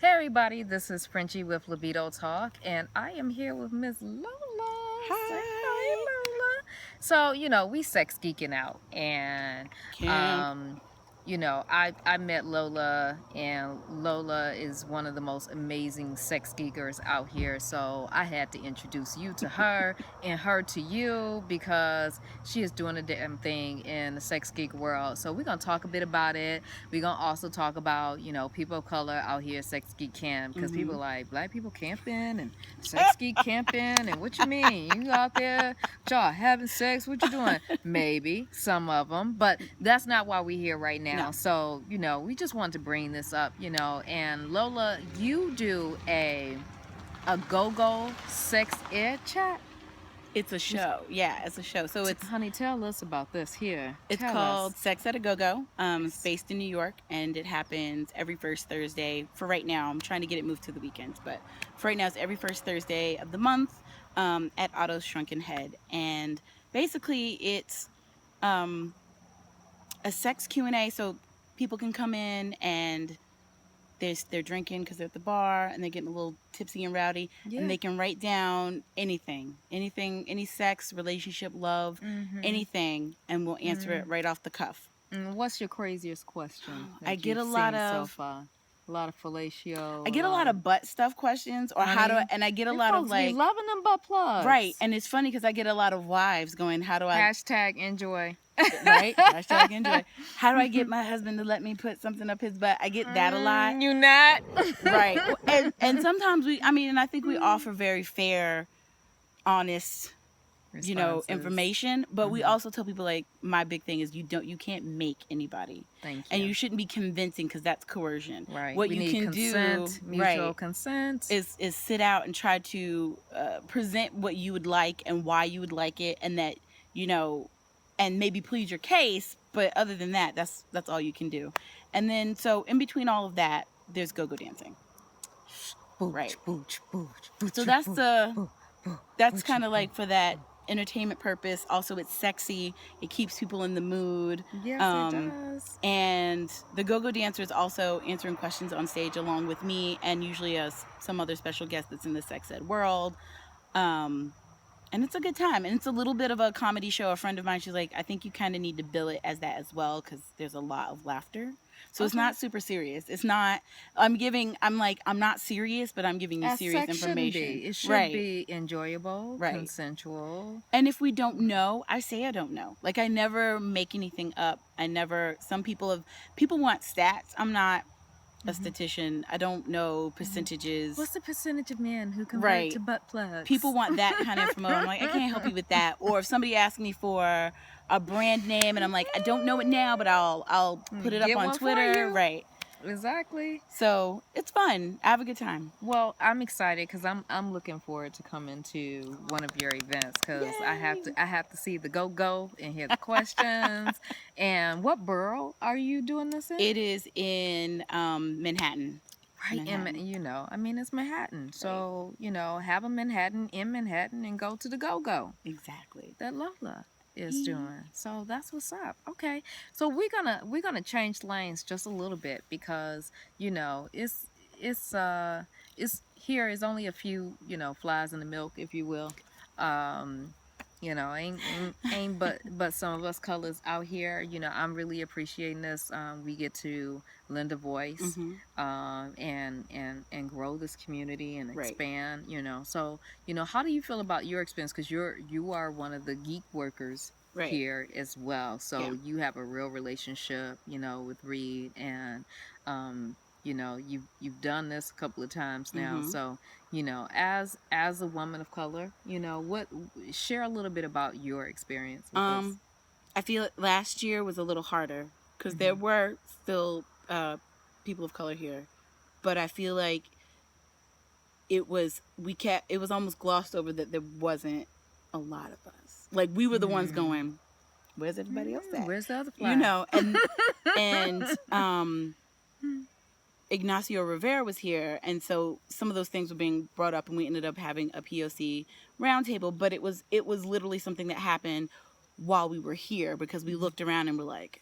Hey everybody, this is Frenchie with Libido Talk, and I am here with Miss Lola. Say Hi. hi, Lola. So, we sex geeking out, and Camp. um, I met Lola, and Lola is one of the most amazing sex geekers out here. So I had to introduce you to her and her to you because she is doing a damn thing in the sex geek world. So we're gonna talk a bit about it. We're gonna also talk about, people of color out here sex geek camp, because people are like, black people camping and sex geek camping, and what you mean? You out there, y'all having sex? What you doing? Maybe some of them, but that's not why we're here right now. No, So, we just wanted to bring this up, and Lola, you do a go-go sex ed chat. it's a show. Yeah, it's a show. So Honey, tell us about this here. it's Tell us. called Sex at a Go-Go. It's based in New York, and it happens every first Thursday. For right now, I'm trying to get it moved to the weekends, but for right now, it's every first Thursday of the month at Otto's Shrunken Head. And basically, it's a sex Q&A, so people can come in and they're drinking because they're at the bar and they're getting a little tipsy and rowdy, and they can write down anything, any sex, relationship, love, anything, and we'll answer it right off the cuff. What's your craziest question I that get you've a lot seen so of far? A lot of fellatio. I get a lot of butt stuff questions, or how do I, Honey, and I get a them lot of folks be like, loving them butt plugs. right, and it's funny because I get a lot of wives going, how do I Hashtag enjoy. right? Hashtag enjoy. How do I get my husband to let me put something up his butt? I get that a lot. You not? Right. And sometimes and I think we offer very fair, honest, Responses. information, but we also tell people, like, my big thing is you can't make anybody. Thank you. And you shouldn't be convincing, because that's coercion. Right. What we you need can consent, do, mutual right, consent. is sit out and try to present what you would like and why you would like it, and that, and maybe plead your case, but other than that, that's all you can do. And then, so in between all of that, there's go-go dancing. Booch, Right. booch, booch, booch, So that's booch, that's kind of like for that entertainment purpose. Also, it's sexy. It keeps people in the mood. Yes, it does. And the go-go dancer is also answering questions on stage along with me, and usually some other special guest that's in the sex ed world. And it's a good time, and it's a little bit of a comedy show. A friend of mine, she's like, I think you kind of need to bill it as that as well, because there's a lot of laughter. So it's not super serious. It's not. I'm not serious, but I'm giving you As serious sex information. Shouldn't be. It should Right. be enjoyable, Right. consensual. And if we don't know, I say I don't know. Like, I never make anything up. Some people want stats. I'm not a statistician. I don't know percentages. What's the percentage of men who convert Right. to butt plugs? People want that kind of information. I'm like, I can't help you with that. Or if somebody asks me for a brand name, and I'm like, I don't know it now, but I'll put it up on Twitter. Right. Exactly. So it's fun. I have a good time. Well, I'm excited because I'm looking forward to coming to one of your events, because I have to see the go and hear the questions. And what borough are you doing this in? It is in Manhattan. Right, and it's Manhattan. Right. So, have a Manhattan in Manhattan and go to the go. Exactly. That Lola is doing. So that's what's up. Okay. So we're gonna change lanes just a little bit, because, it's here is only a few, flies in the milk, if you will. Ain't but some of us colors out here. I'm really appreciating this. We get to lend a voice, and grow this community and expand. So how do you feel about your experience? Because you are one of the geek workers here as well. So you have a real relationship, with Reed, and you've done this a couple of times now. So as a woman of color, share a little bit about your experience with this. I feel last year was a little harder, because there were still people of color here, but I feel like it was almost glossed over that there wasn't a lot of us. Like, we were the ones going, where's everybody else at? Where's the other flag? And Ignacio Rivera was here, and so some of those things were being brought up, and we ended up having a POC roundtable. But it was literally something that happened while we were here, because we looked around and were like,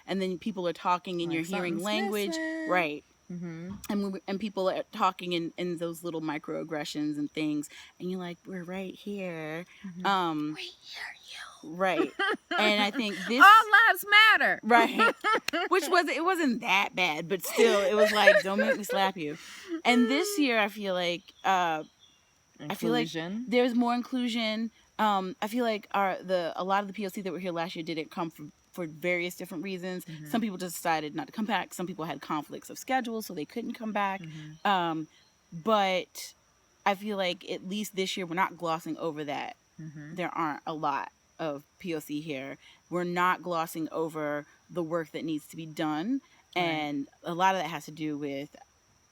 and then people are talking, and you're hearing language, right? and people are talking in those little microaggressions and things, and you're like, we're right here. We hear you. Right. And I think this All lives matter. right, which wasn't that bad, but still it was like, don't make me slap you. And this year I feel like Inclusion. there's more inclusion. I feel like a lot of the POC that were here last year didn't come for various different reasons. Some people just decided not to come back. Some people had conflicts of schedule, so they couldn't come back. But I feel like at least this year we're not glossing over that. There aren't a lot of POC here. We're not glossing over the work that needs to be done, and a lot of that has to do with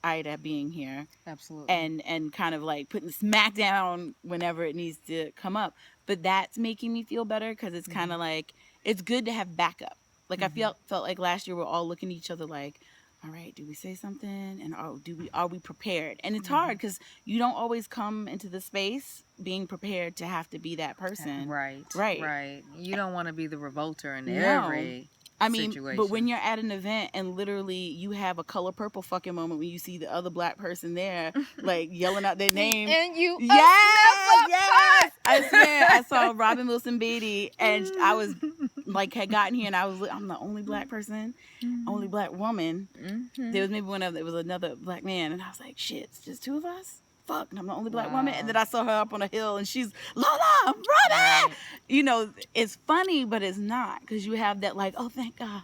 Ida being here. Absolutely. And kind of like putting the smack down whenever it needs to come up. But that's making me feel better, because it's kind of like, it's good to have backup. Like I felt like last year we're all looking at each other like, all right, do we say something? And are we prepared? And it's hard because you don't always come into the space being prepared to have to be that person. Right. You don't want to be the revolter in every situation. But when you're at an event and literally you have a color purple fucking moment when you see the other black person there, like yelling out their name. And you yes. I swear, I saw Robin Wilson Beatty, and I was like, had gotten here, and I'm the only black person, only black woman. There was maybe there was another black man, and I was like, shit, it's just two of us? Fuck, and I'm the only black woman. And then I saw her up on a hill, and she's, Lola, I'm running. You know, it's funny, but it's not, because you have that like, oh, thank God,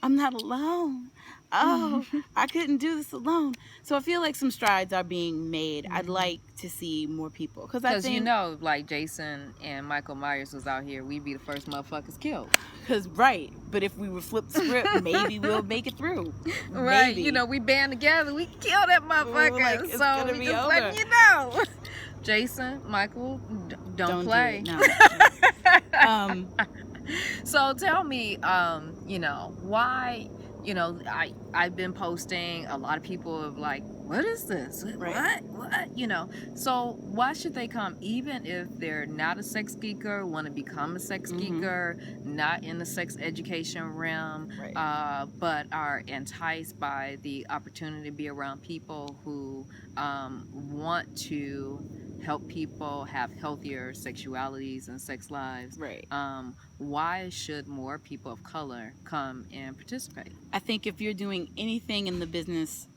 I'm not alone. Oh, I couldn't do this alone. So I feel like some strides are being made. I'd like to see more people, because I think, you know, like Jason and Michael Myers was out here, we'd be the first motherfuckers killed. But if we would flip the script, maybe we'll make it through. Right, maybe. you know, we band together, we can kill that motherfucker. Like, it's gonna be just over. letting you know. Jason, Michael, don't play. Do it. No. So tell me, you know, why, you know, I've been posting, a lot of people have like, what is this? Right. What? You know, so why should they come, even if they're not a sex geeker, want to become a sex geeker, not in the sex education realm, but are enticed by the opportunity to be around people who want to help people have healthier sexualities and sex lives. Why should more people of color come and participate? I think if you're doing anything in the business,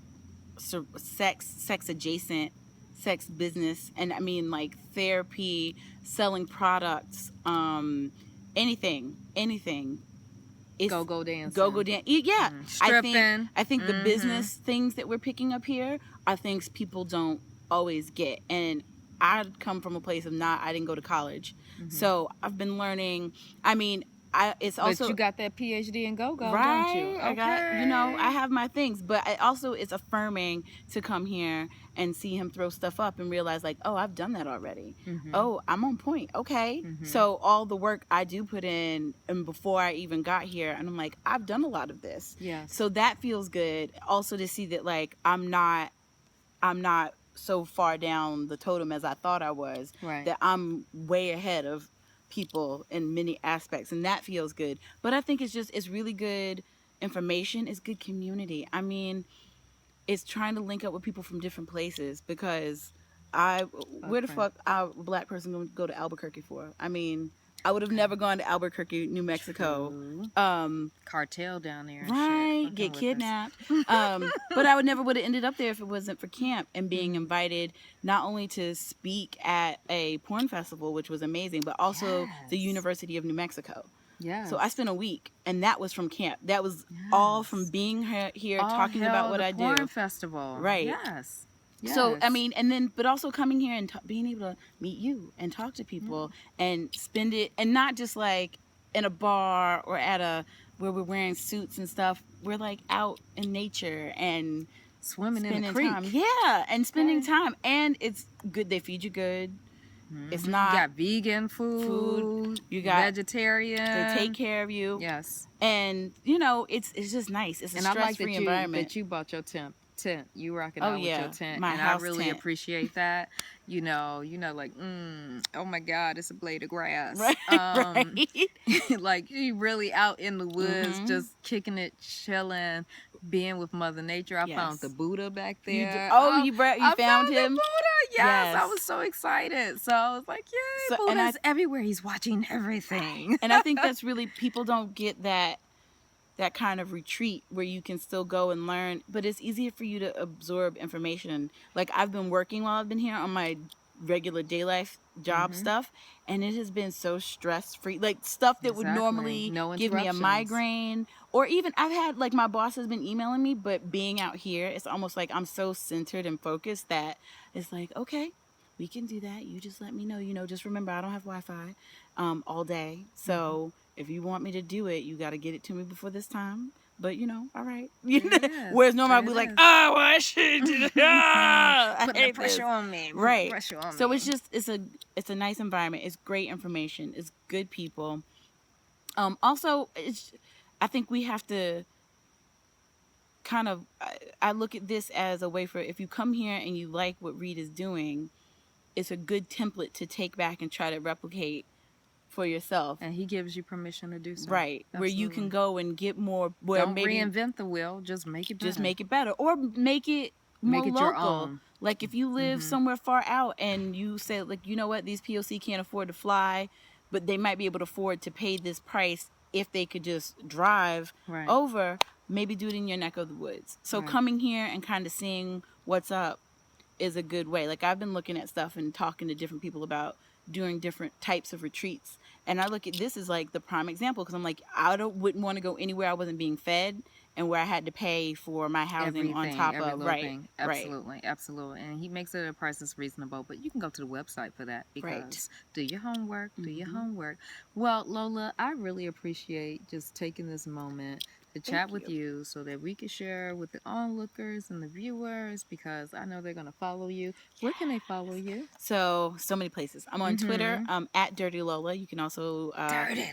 sex adjacent, sex business, and I mean like therapy, selling products, anything. Go-go dance. Yeah. Stripping. I think the business things that we're picking up here are things people don't always get. And I come from a place of I didn't go to college. So I've been learning. I mean, it's also. But you got that PhD in go-go, right? Don't you? Okay. I got, I have my things, but it's affirming to come here and see him throw stuff up and realize like, oh, I've done that already. Oh, I'm on point. Okay. So all the work I do put in, and before I even got here, and I'm like, I've done a lot of this. Yes. So that feels good. Also to see that like, I'm not so far down the totem as I thought I was. Right. That I'm way ahead of people in many aspects, and that feels good. But I think it's really good information. It's good community. I mean, it's trying to link up with people from different places, because where the fuck a black person gonna go to Albuquerque for? I mean, I would have never gone to Albuquerque, New Mexico. Cartel down there. Right, shit. get kidnapped. But I would have ended up there if it wasn't for camp and being invited not only to speak at a porn festival, which was amazing, but also the University of New Mexico. Yeah. So I spent a week, and that was from camp. That was all from being here talking about what I do. Porn festival. Right. Yes. So, I mean, but also coming here and being able to meet you and talk to people and spend it, and not just like in a bar or where we're wearing suits and stuff. We're like out in nature and swimming in the creek. Time. Yeah, and spending time. And it's good. They feed you good. It's not. You got vegan food. You got vegetarian. They take care of you. Yes. And, it's just nice. It's a stress-free environment. That you bought your tent. You rocking out with your tent, my and house I really tent. Appreciate that. Like, oh my God, it's a blade of grass. Right. Like you really out in the woods, just kicking it, chilling, being with Mother Nature. I found the Yes. Buddha back You there. you I found found the him? Buddha. Yes, I Yes. was so excited. So I was like, yay, So, Buddha's everywhere. He's watching everything. and I think that's really, people don't get that kind of retreat where you can still go and learn, but it's easier for you to absorb information. Like, I've been working while I've been here on my regular day life job stuff, and it has been so stress free, like stuff that would normally No give me a interruptions. migraine, or even I've had, like, my boss has been emailing me, but being out here, it's almost like I'm so centered and focused that it's like, okay, we can do that, you just let me know, just remember, I don't have Wi-Fi all day, so if you want me to do it, you got to get it to me before this time. But all right. Whereas normally I'd be like, oh, I should do it. I Put the hate pressure this. on me. Right. Pressure on So me. it's just, it's a nice environment. It's great information. It's good people. Also, I think we have to kind of, I look at this as a way for, if you come here and you like what Reed is doing, it's a good template to take back and try to replicate for yourself, and he gives you permission to do so. Right. Absolutely. Where you can go and get more, where don't maybe reinvent the wheel, just make it better. Or make it more local. Your own. Like, if you live somewhere far out and you say, like, you know what, these POC can't afford to fly, but they might be able to afford to pay this price if they could just drive over, maybe do it in your neck of the woods. So coming here and kind of seeing what's up is a good way. Like, I've been looking at stuff and talking to different people about doing different types of retreats, and I look at this as like the prime example, because I'm like, wouldn't want to go anywhere I wasn't being fed and where I had to pay for my housing on top of thing. Absolutely. And he makes it a price that's reasonable, but you can go to the website for that, because do your homework. Well, Lola, I really appreciate just taking this moment to chat with you so that we can share with the onlookers and the viewers, because I know they're going to follow you. Where can they follow you? So many places. I'm on Twitter, at Dirty Lola. You can also Dirty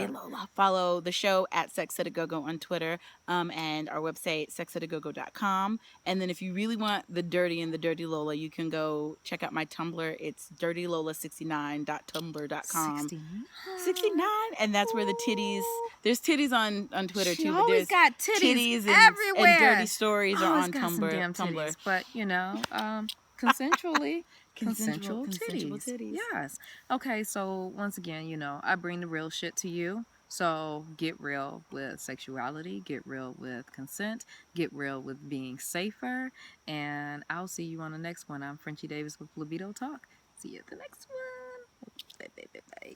Lola. Follow the show at Sex at a Go-Go on Twitter, and our website, sexatagogo.com. And then if you really want the dirty and the Dirty Lola, you can go check out my Tumblr. It's dirtylola69.tumblr.com. 69, and that's where the titties. There's titties on Twitter too, but there's got titties everywhere. And dirty stories are on Tumblr. Titties, but consensually. Consensual titties. Yes. Okay, so once again, I bring the real shit to you. So get real with sexuality, get real with consent, get real with being safer, and I'll see you on the next one. I'm Frenchie Davis with Libido Talk. See you at the next one. Bye.